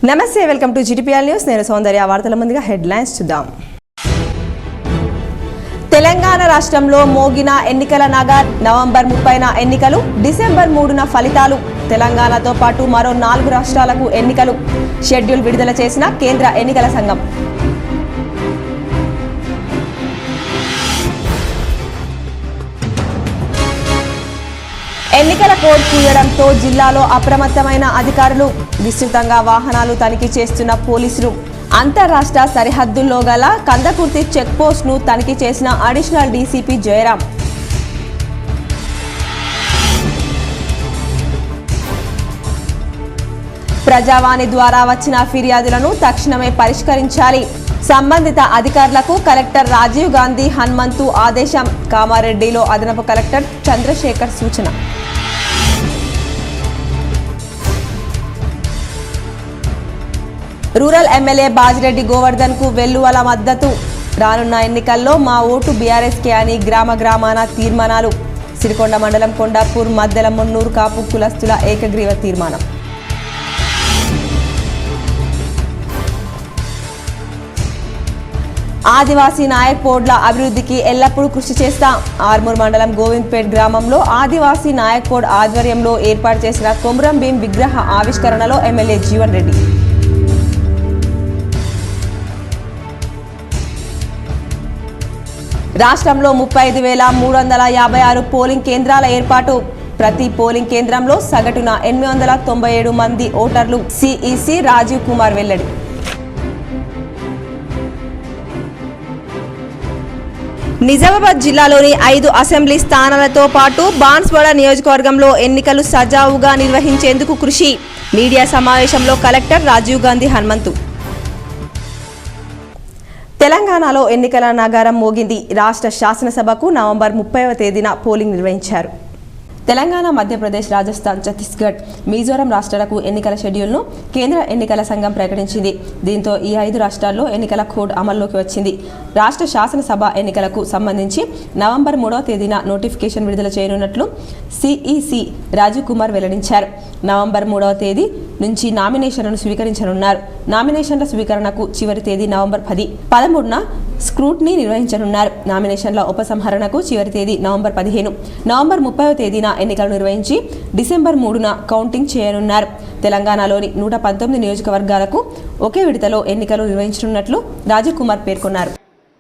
నమస్తే welcome to GTPL news నేను సౌందర్య వార్తల ముందుగా హెడ్లైన్స్ చూద్దాం తెలంగాణ రాష్ట్రంలో మోగిన ఎన్నికల నగర్ నవంబర్ 30న ఎన్నికలు డిసెంబర్ 3న ఫలితాలు తెలంగాణతో పాటు మరో 4 రాష్ట్రాలకు ఎన్నికలు షెడ్యూల్ విడుదల చేసిన కేంద్ర ఎన్నికల సంఘం ఎన్నికల కోడ్ కూయడంతో జిల్లాలో అప్రమత్తమైన అధికారులు విస్తృతంగా వాహనాలు తనిఖీ చేస్తున్న పోలీసులు అంతర్రాష్ట్ర సరిహద్దుల్లో గల కందకుర్తి చెక్ పోస్ట్ ను తనిఖీ చేసిన అడిషనల్ డీసీపీ జయరాం ప్రజావాణి ద్వారా వచ్చిన ఫిర్యాదులను తక్షణమే పరిష్కరించాలి సంబంధిత అధికారులకు కలెక్టర్ రాజీవ్ గాంధీ హనుమంతు ఆదేశం కామారెడ్డిలో అదనపు కలెక్టర్ చంద్రశేఖర్ సూచన రూరల్ ఎమ్మెల్యే బాజిరెడ్డి గోవర్ధన్ కు వెల్లువల మద్దతు రానున్న ఎన్నికల్లో మా ఓటు బీఆర్ఎస్కే అని గ్రామాన తీర్మానాలు సిరికొండ మండలం కొండాపూర్ మద్దెల మున్నూరు కాపు కులస్తుల ఏకగ్రీవ తీర్మానం ఆదివాసీ నాయక్ పోడ్ల అభివృద్ధికి ఎల్లప్పుడూ కృషి చేస్తాం ఆర్మూర్ మండలం గోవింద్పేట్ గ్రామంలో ఆదివాసీ నాయక్ పోడ్ ఆధ్వర్యంలో ఏర్పాటు చేసిన కొమురం భీం విగ్రహ ఆవిష్కరణలో ఎమ్మెల్యే జీవన్ రెడ్డి రాష్ట్రంలో 35,356 పోలింగ్ కేంద్రాల ఏర్పాటు ప్రతి పోలింగ్ కేంద్రంలో సగటున 897 మంది ఓటర్లు సిఈసి రాజీవ్ కుమార్ వెల్లడి నిజామాబాద్ జిల్లాలోని 5 అసెంబ్లీ స్థానాలతో పాటు బాన్స్వాడ నియోజకవర్గంలో ఎన్నికలు సజావుగా నిర్వహించేందుకు కృషి మీడియా సమావేశంలో కలెక్టర్ రాజీవ్ గాంధీ హనుమంతు తెలంగాణలో ఎన్నికల నగారం మోగింది రాష్ట్ర శాసనసభకు నవంబర్ 30వ తేదీన పోలింగ్ నిర్వహించారు తెలంగాణ మధ్యప్రదేశ్ రాజస్థాన్ ఛత్తీస్గఢ్ మిజోరం రాష్ట్రాలకు ఎన్నికల షెడ్యూల్ను కేంద్ర ఎన్నికల సంఘం ప్రకటించింది దీంతో ఈ 5 రాష్ట్రాల్లో ఎన్నికల కోడ్ అమల్లోకి వచ్చింది రాష్ట్ర శాసనసభ ఎన్నికలకు సంబంధించి నవంబర్ 3వ తేదీన నోటిఫికేషన్ విడుదల చేయనున్నట్లు సిఈసి రాజీవ్ కుమార్ వెల్లడించారు నవంబర్ 3వ తేదీ నుంచి నామినేషన్లను స్వీకరించనున్నారు నామినేషన్ల స్వీకరణకు చివరి తేదీ నవంబర్ 13న స్క్రూట్నీ నిర్వహించనున్నారు నామినేషన్ల ఉపసంహరణకు చివరి తేదీ నవంబర్ 15 నవంబర్ 30వ తేదీన ఎన్నికలు నిర్వహించి డిసెంబర్ 3న కౌంటింగ్ చేయనున్నారు తెలంగాణలోని 119 నియోజకవర్గాలకు ఒకే విడతలో ఎన్నికలు నిర్వహించనున్నట్లు రాజీవ్ కుమార్ పేర్కొన్నారు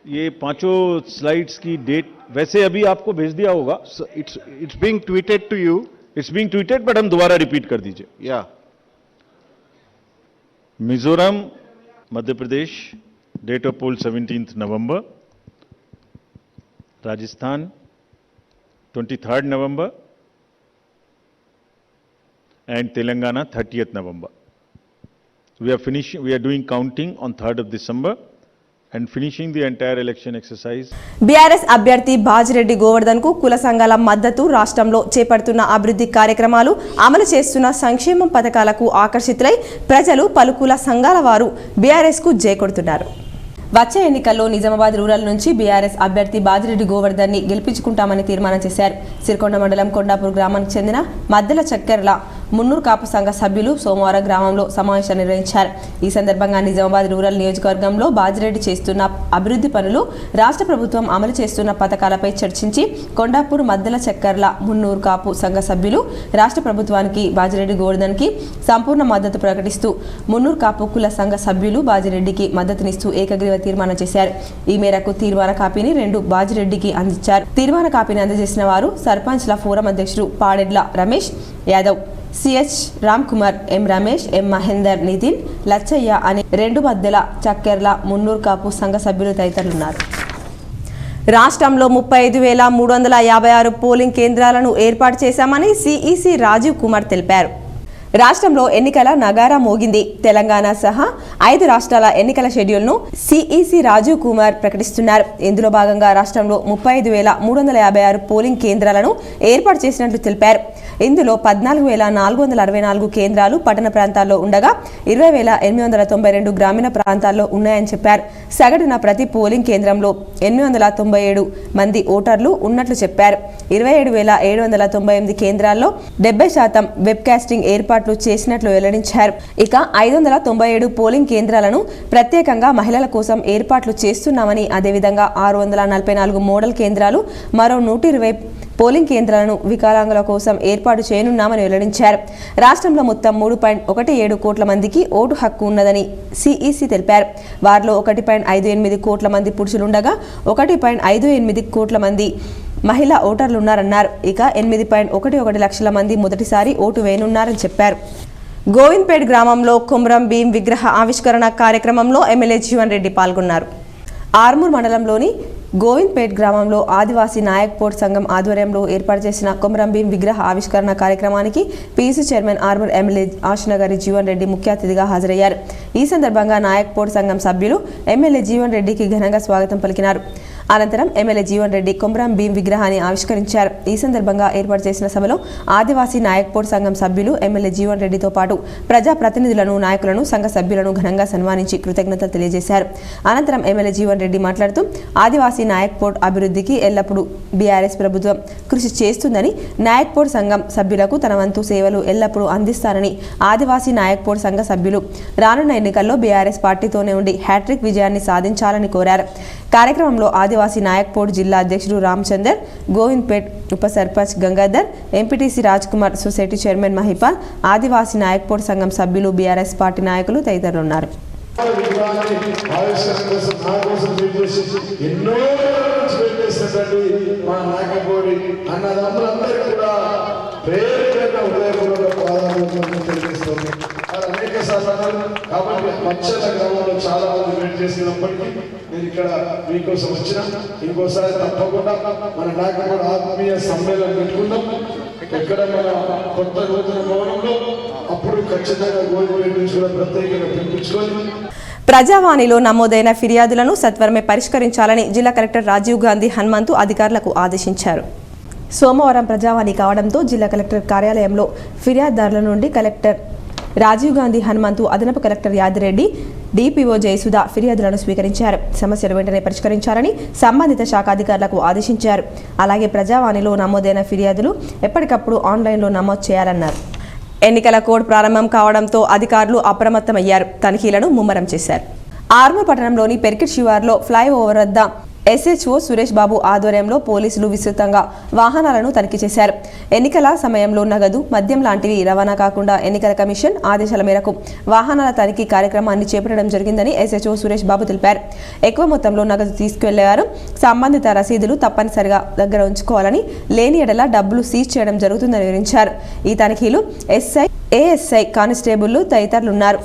ये पांचों स्लाइड्स की डेट वैसे अभी आपको भेज दिया होगा it's being tweeted to you. It's being tweeted but हम दोबारा रिपीट कर दीजिए Yeah. Mizoram Madhya Pradesh date of poll 17th November Rajasthan 23rd November and Telangana 30th November. We are doing counting on 3rd of December and finishing the entire election exercise. BRS అభ్యర్థి బాజిరెడ్డి గోవర్ధన్ కు కుల సంఘాల మద్దతు రాష్ట్రంలో చేపడుతున్న అభివృద్ధి కార్యక్రమాలు అమలు చేస్తున్న సంక్షేమ పథకాలకు ఆకర్షితులై ప్రజలు పలు కుల సంఘాల వారు బీఆర్ఎస్ కు జైకొడుతున్నారు వచ్చే ఎన్నికల్లో నిజామాబాద్ రూరల్ నుంచి బీఆర్ఎస్ అభ్యర్థి బాజిరెడ్డి గోవర్ధన్ ని గెలిపించుకుంటామని తీర్మానం చేశారు సిరికొండ మండలం కొండాపూర్ గ్రామానికి చెందిన మద్దెల చక్కెర్ల మున్నూరు కాపు సంఘ సభ్యులు సోమవారం గ్రామంలో సమావేశం నిర్వహించారు ఈ సందర్భంగా నిజామాబాద్ రూరల్ నియోజకవర్గంలో బాజిరెడ్డి చేస్తున్న అభివృద్ధి పనులు రాష్ట్ర ప్రభుత్వం అమలు చేస్తున్న పథకాలపై చర్చించి కొండాపూర్ మద్దెల చక్కెర్ల మున్నూరు కాపు సంఘ సభ్యులు రాష్ట్ర ప్రభుత్వానికి బాజిరెడ్డి గోవర్ధన్ కి సంపూర్ణ మద్దతు ప్రకటిస్తూ మున్నూరు కాపు కుల సంఘ సభ్యులు బాజిరెడ్డికి మద్దతునిస్తూ ఏకగ్రీవ తీర్మానం చేశారు ఈ మేరకు తీర్మాన కాపీని 2 బాజిరెడ్డికి అందించారు తీర్మాన కాపీని అందజేసిన వారు సర్పంచ్ల ఫోరం అధ్యక్షుడు పాడెడ్ల రమేష్ యాదవ్ సిహెచ్ రామ్ కుమార్ ఎం రమేష్ ఎం మహేందర్ నితిన్ లచ్చయ్య అని 2 మద్దెల చక్కెర్ల మున్నూరు కాపు సంఘ సభ్యులు తదితరులున్నారు రాష్ట్రంలో 35,356 పోలింగ్ కేంద్రాలను ఏర్పాటు చేశామని సిఈసి రాజీవ్ కుమార్ తెలిపారు రాష్ట్రంలో ఎన్నికల నగారా మోగింది తెలంగాణ సహా 5 రాష్ట్రాల ఎన్నికల షెడ్యూల్ను సిఈసి రాజీవ్ కుమార్ ప్రకటిస్తున్నారు ఇందులో భాగంగా రాష్ట్రంలో 35,356 పోలింగ్ కేంద్రాలను ఏర్పాటు చేసినట్లు తెలిపారు ఇందులో 14,464 కేంద్రాలు పట్టణ ప్రాంతాల్లో ఉండగా 20,892 గ్రామీణ ప్రాంతాల్లో ఉన్నాయని చెప్పారు సగటున ప్రతి పోలింగ్ కేంద్రంలో 897 మంది ఓటర్లు ఉన్నట్లు చెప్పారు 27,798 కేంద్రాల్లో 70% వెబ్ కాస్టింగ్ ఏర్పాటు ఏర్పాట్లు చేసినట్లు వెల్లడించారు. ఇక 597 పోలింగ్ కేంద్రాలను ప్రత్యేకంగా మహిళల కోసం ఏర్పాట్లు చేస్తున్నామని, అదేవిధంగా 644 మోడల్ కేంద్రాలు, మరో 120 పోలింగ్ కేంద్రాలను వికలాంగుల కోసం ఏర్పాటు చేయనున్నామని వెల్లడించారు. రాష్ట్రంలో మొత్తం 3.17 కోట్ల మందికి ఓటు హక్కు ఉన్నదని సిఈసి తెలిపారు. వారిలో 1.58 కోట్ల మంది పురుషులుండగా 1.58 కోట్ల మంది మహిళా ఓటర్లున్నారన్నారు. ఇక 8.11 లక్షల మంది మొదటిసారి ఓటు వేయనున్నారని చెప్పారు. గోవింద్పేట్ గ్రామంలో కొమ్రం భీం విగ్రహ ఆవిష్కరణ కార్యక్రమంలో ఎమ్మెల్యే జీవన్ రెడ్డి పాల్గొన్నారు. ఆర్మూర్ మండలంలోని గోవింద్పేట్ గ్రామంలో ఆదివాసీ నాయక్ పోర్ట్ సంఘం ఆధ్వర్యంలో ఏర్పాటు చేసిన కొమరం భీం విగ్రహ ఆవిష్కరణ కార్యక్రమానికి PC chairman Armoor MLA Ashannagari Jeevan Reddy ముఖ్య అతిథిగా హాజరయ్యారు. ఈ సందర్భంగా నాయక్ పోర్ట్ సంఘం సభ్యులు ఎమ్మెల్యే జీవన్ రెడ్డికి ఘనంగా స్వాగతం పలికినారు. అనంతరం ఎమ్మెల్యే జీవన్ రెడ్డి కొమరం భీం విగ్రహాన్ని ఆవిష్కరించారు. ఈ సందర్భంగా ఏర్పాటు చేసిన సభలో ఆదివాసీ నాయక్ పోర్ట్ సంఘం సభ్యులు ఎమ్మెల్యే జీవన్ రెడ్డితో పాటు ప్రజా ప్రతినిధులను, నాయకులను, సంఘ సభ్యులను ఘనంగా సన్మానించి కృతజ్ఞతలు తెలియజేశారు. అనంతరం ఎమ్మెల్యే జీవన్ రెడ్డి మాట్లాడుతూ ఆదివాసీ నాయక్ పోర్ట్ అభివృద్ధికి ఎల్లప్పుడూ బీఆర్ఎస్ ప్రభుత్వం కృషి చేస్తుందని, నాయక్ పోర్ట్ సంఘం సభ్యులకు తన వంతు సేవలు ఎల్లప్పుడూ అందిస్తారని, ఆదివాసీ నాయక్ పోర్ట్ సంఘ సభ్యులు రానున్న ఎన్నికల్లో బీఆర్ఎస్ పార్టీతోనే ఉండి హ్యాట్రిక్ విజయాన్ని సాధించాలని కోరారు. కార్యక్రమంలో ఆదివాసీ నాయక్ పోర్ట్ జిల్లా అధ్యక్షుడు రామచందర్, గోవింద్పేట్ ఉప sarpanch Gangadhar, MPTC Raj Kumar, society chairman Mahipal, Adivasi Naikpod సంఘం సభ్యులు, బీఆర్ఎస్ పార్టీ నాయకులు తదితరులు ఉన్నారు. కాబట్టి మచ్చల గ్రామంలో చాలా మంది వెయిట్ చేసినప్పటికీ నేను ఇక్కడ మీకోసం వచ్చిన ఇంకోసారి తప్పకుండా మన నాయకుడు ఆత్మీయ సమ్మేళనం పెట్టుకుందాం. ఎక్కడ మన కొత్త నూతన భవనంలో అప్పుడు ఖచ్చితంగా గోల్డ్ నుంచి కూడా ప్రత్యేకంగా పిలిపించుకొని ప్రజావాణిలో నమోదైన ఫిర్యాదులను సత్వరమే పరిష్కరించాలని జిల్లా కలెక్టర్ రాజీవ్ గాంధీ హనుమంతు అధికారులకు ఆదేశించారు. సోమవారం ప్రజావాణి కావడంతో జిల్లా కలెక్టర్ కార్యాలయంలో ఫిర్యాదుదారుల నుండి కలెక్టర్ రాజీవ్ గాంధీ హనుమంతు, అదనపు కలెక్టర్ యాదిరెడ్డి, డిపిఓ జయసుధ ఫిర్యాదులను స్వీకరించారు. సమస్యలు వెంటనే పరిష్కరించాలని సంబంధిత శాఖ అధికారులకు ఆదేశించారు. అలాగే ప్రజావాణిలో నమోదైన ఫిర్యాదులు ఎప్పటికప్పుడు ఆన్లైన్లో నమోదు చేయాలన్నారు. ఎన్నికల కోడ్ ప్రారంభం కావడంతో అధికారులు అప్రమత్తమయ్యారు. తనిఖీలను ముమ్మరం చేశారు. ఆర్మూర్ పట్టణంలోని పెర్కిట్ శివార్లో ఫ్లైఓవర్ వద్ద ఎస్హెచ్ఓ సురేష్ బాబు ఆధ్వర్యంలో పోలీసులు విస్తృతంగా వాహనాలను తనిఖీ చేశారు. ఎన్నికల సమయంలో నగదు, మద్యం లాంటివి రవాణా కాకుండా ఎన్నికల కమిషన్ ఆదేశాల మేరకు వాహనాల తనిఖీ కార్యక్రమాన్ని చేపట్టడం జరిగిందని ఎస్హెచ్ఓ సురేష్ బాబు తెలిపారు. ఎక్కువ మొత్తంలో నగదు తీసుకువెళ్లేవారు సంబంధిత రసీదులు తప్పనిసరిగా దగ్గర ఉంచుకోవాలని, లేని ఎడల డబ్బులు సీజ్ చేయడం జరుగుతుందని వివరించారు. ఈ తనిఖీలు ఎస్ఐ, ఏఎస్ఐ కానిస్టేబుళ్లు తదితరులున్నారు.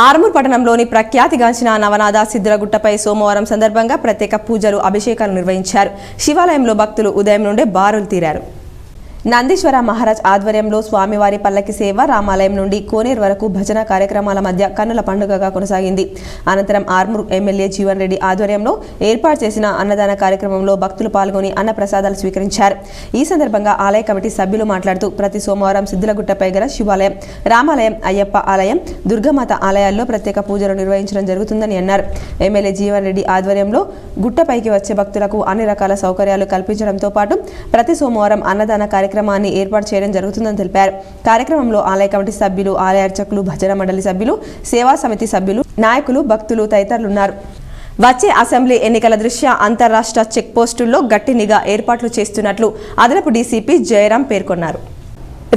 ఆర్మూర్ పట్టణంలోని ప్రఖ్యాతిగాంచిన నవనాథ సిద్ధులగుట్టపై సోమవారం సందర్భంగా ప్రత్యేక పూజలు, అభిషేకాలు నిర్వహించారు. శివాలయంలో భక్తులు ఉదయం నుండే బారులు తీరారు. నందీశ్వర మహారాజ్ ఆధ్వర్యంలో స్వామివారి పల్లకి సేవ, రామాలయం నుండి కోనేరు వరకు భజన కార్యక్రమాల మధ్య కన్నుల పండుగగా కొనసాగింది. అనంతరం ఆర్మూర్ ఎమ్మెల్యే జీవన్ రెడ్డి ఆధ్వర్యంలో ఏర్పాటు చేసిన అన్నదాన కార్యక్రమంలో భక్తులు పాల్గొని అన్నప్రసాదాలు స్వీకరించారు. ఈ సందర్భంగా ఆలయ కమిటీ సభ్యులు మాట్లాడుతూ ప్రతి సోమవారం సిద్ధులగుట్టపై గల శివాలయం, రామాలయం, అయ్యప్ప ఆలయం, దుర్గమాత ఆలయాల్లో ప్రత్యేక పూజలు నిర్వహించడం జరుగుతుందని అన్నారు. ఎమ్మెల్యే జీవన్ రెడ్డి ఆధ్వర్యంలో గుట్టపైకి వచ్చే భక్తులకు అన్ని రకాల సౌకర్యాలు కల్పించడంతో పాటు ప్రతి సోమవారం అన్నదాన కార్యక్రమాన్ని ఏర్పాటు చేయడం జరుగుతుందని తెలిపారు. కార్యక్రమంలో ఆలయ కమిటీ సభ్యులు, ఆలయ అర్చకులు, భజన మండలి సభ్యులు, సేవా సమితి సభ్యులు, నాయకులు, భక్తులు తదితరులున్నారు. వచ్చే అసెంబ్లీ ఎన్నికల దృష్ట్యా అంతర్రాష్ట్ర చెక్ పోస్టుల్లో గట్టి నిఘా ఏర్పాట్లు చేస్తున్నట్లు అదనపు డీసీపీ జయరాం పేర్కొన్నారు.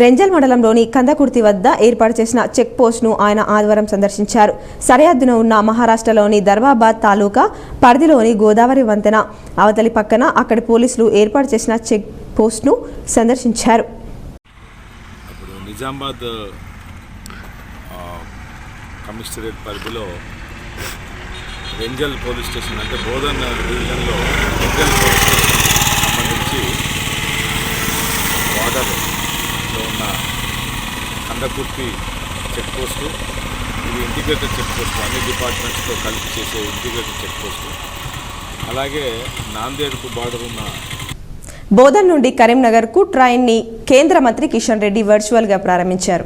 రెంజల్ మండలంలోని కందకుర్తి వద్ద ఏర్పాటు చేసిన చెక్ పోస్ట్ను ఆయన ఆదివారం సందర్శించారు. సరిహద్దున ఉన్న మహారాష్ట్రలోని దర్బాబాద్ తాలూకా పరిధిలోని గోదావరి వంతెన అవతలి పక్కన అక్కడి పోలీసులు ఏర్పాటు చేసిన చెక్ పోస్ట్ను సందర్శించారు. ఇప్పుడు నిజామాబాద్ కమిషనరేట్ పరిధిలో రెంజల్ పోలీస్ స్టేషన్ అంటే బోధన్ డివిజన్లో రెంజల్ పోలీస్ స్టేషన్ సంబంధించి బార్డర్లో ఉన్న కందకుర్తి చెక్ పోస్టు, ఇది ఇంటిగ్రేటెడ్ చెక్ పోస్టు, అన్ని డిపార్ట్మెంట్స్తో కలిపి చేసే ఇంటిగ్రేటెడ్ చెక్ పోస్టు. అలాగే నాందేడ్కు బార్డర్ ఉన్న బోధన్ నుండి కరీంనగర్కు ట్రైన్ని కేంద్ర మంత్రి కిషన్ రెడ్డి వర్చువల్గా ప్రారంభించారు.